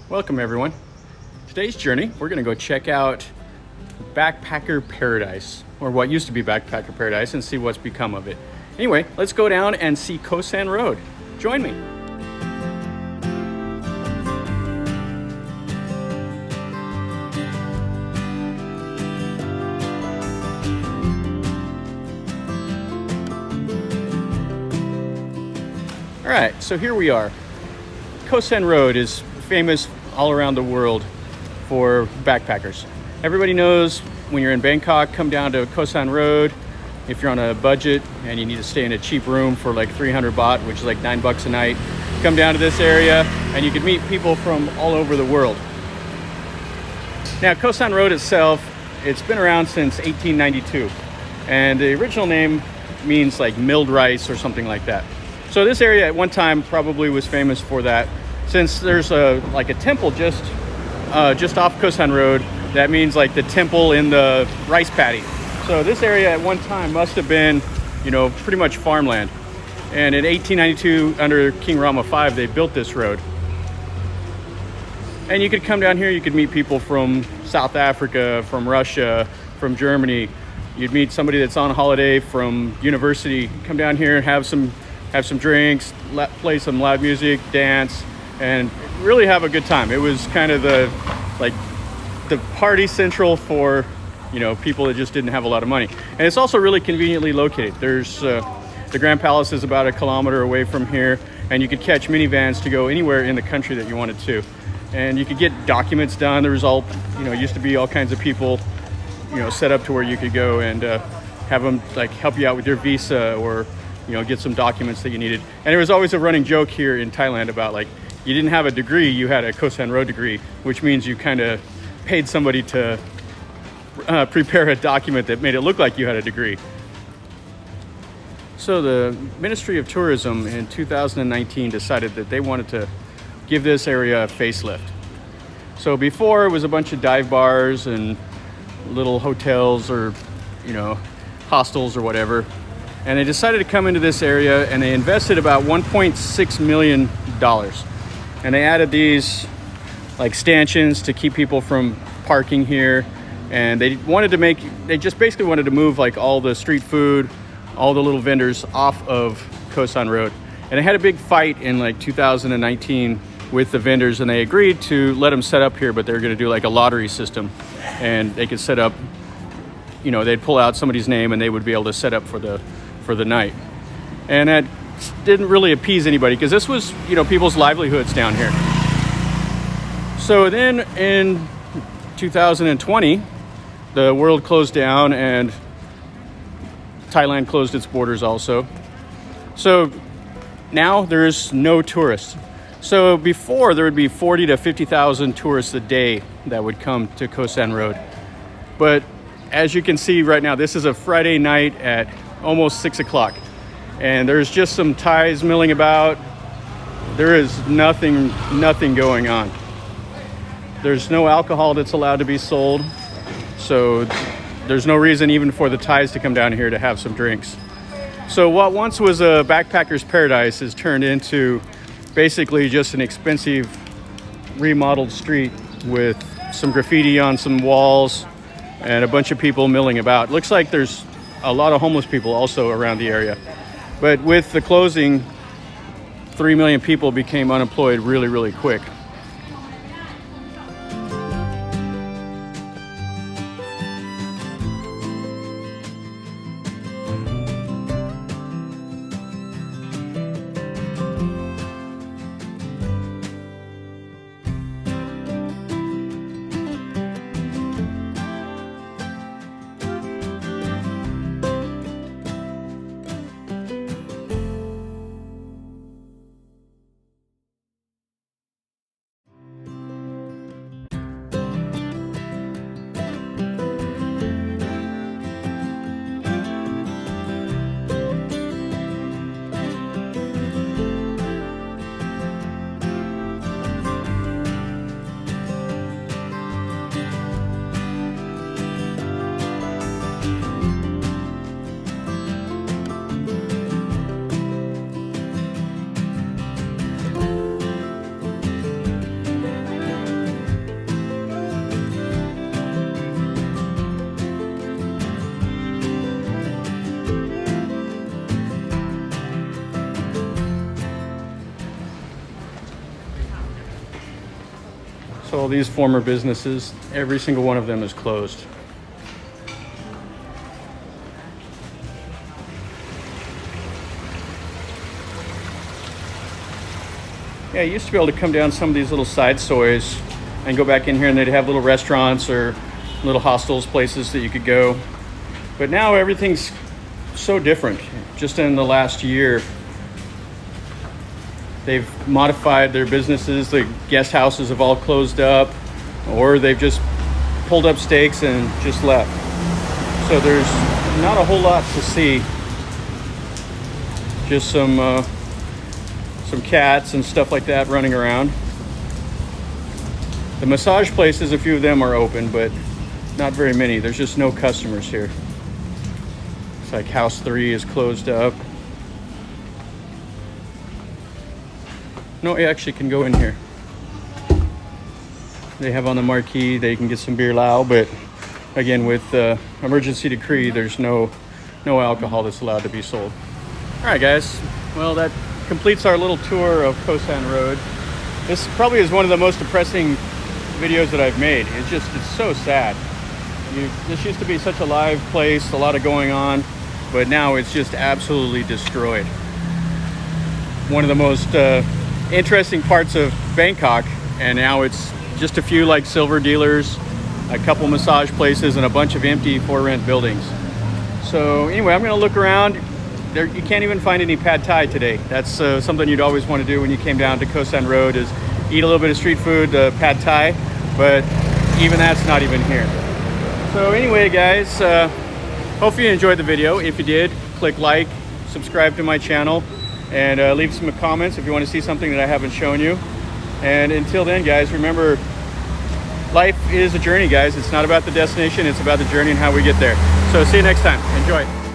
Welcome everyone. Today's journey, we're gonna go check out Backpacker Paradise, or what used to be Backpacker Paradise, and see what's become of it. Anyway, let's go down and see Khaosan Road. Join me. All right, so here we are. Khaosan Road is famous all around the world for backpackers. Everybody knows when you're in Bangkok, come down to Khaosan Road. If you're on a budget and you need to stay in a cheap room for like 300 baht, which is like $9 a night, come down to this area and you can meet people from all over the world. Now, Khaosan Road itself, it's been around since 1892. And the original name means like milled rice or something like that. So this area at one time probably was famous for that. Since there's a temple just off Khaosan Road, that means like the temple in the rice paddy. So this area at one time must have been, pretty much farmland. And in 1892, under King Rama V, they built this road. And you could come down here, you could meet people from South Africa, from Russia, from Germany. You'd meet somebody that's on holiday from university, come down here and have some drinks, play some loud music, dance, and really have a good time. It was kind of the party central for people that just didn't have a lot of money. And it's also really conveniently located. There's the Grand Palace is about 1 kilometer away from here, and you could catch minivans to go anywhere in the country that you wanted to. And you could get documents done. There was used to be all kinds of people set up to where you could go and have them help you out with your visa or get some documents that you needed. And there was always a running joke here in Thailand about you didn't have a degree, you had a Khaosan Road degree, which means you kind of paid somebody to prepare a document that made it look like you had a degree. So the Ministry of Tourism in 2019 decided that they wanted to give this area a facelift. So before it was a bunch of dive bars and little hotels or hostels or whatever. And they decided to come into this area and they invested about $1.6 million. And they added these stanchions to keep people from parking here. And they just basically wanted to move all the street food, all the little vendors off of Khaosan Road. And they had a big fight in 2019 with the vendors, and they agreed to let them set up here, but they were going to do a lottery system. And they could set up, they'd pull out somebody's name and they would be able to set up for the night. And that didn't really appease anybody because this was, people's livelihoods down here. So then in 2020, the world closed down and Thailand closed its borders also. So now there's no tourists. So before there would be 40 to 50,000 tourists a day that would come to Khaosan Road. But as you can see right now, this is a Friday night at almost 6 o'clock. And there's just some Thais milling about. There is nothing going on. There's no alcohol that's allowed to be sold. So there's no reason even for the Thais to come down here to have some drinks. So what once was a backpacker's paradise has turned into basically just an expensive remodeled street with some graffiti on some walls and a bunch of people milling about. Looks like there's a lot of homeless people also around the area. But with the closing, 3 million people became unemployed really, really quick. So all these former businesses, every single one of them is closed. Yeah, you used to be able to come down some of these little side soys and go back in here, and they'd have little restaurants or little hostels, places that you could go. But now everything's so different. Just in the last year, they've modified their businesses. The guest houses have all closed up, or they've just pulled up stakes and just left. So there's not a whole lot to see. Just some cats and stuff like that running around. The massage places, a few of them are open, but not very many. There's just no customers here. It's like House 3 is closed up. No, you actually can go in here. They have on the marquee that you can get some beer lao, but again, with emergency decree, there's no alcohol that's allowed to be sold. All right, guys. Well, that completes our little tour of Khaosan Road. This probably is one of the most depressing videos that I've made. It's so sad. This used to be such a live place, a lot of going on, but now it's just absolutely destroyed. One of the most interesting parts of Bangkok, and now it's just a few like silver dealers, a couple massage places, and a bunch of empty for rent buildings. So anyway, I'm gonna look around. There, you can't even find any pad thai today. That's something you'd always want to do when you came down to Khaosan Road, is eat a little bit of street food, pad thai, but even that's not even here. So anyway, guys, hopefully you enjoyed the video. If you did, click like, subscribe to my channel, and leave some comments if you want to see something that I haven't shown you. And until then, guys, remember, life is a journey, guys. It's not about the destination, it's about the journey and how we get there. So see you next time. Enjoy.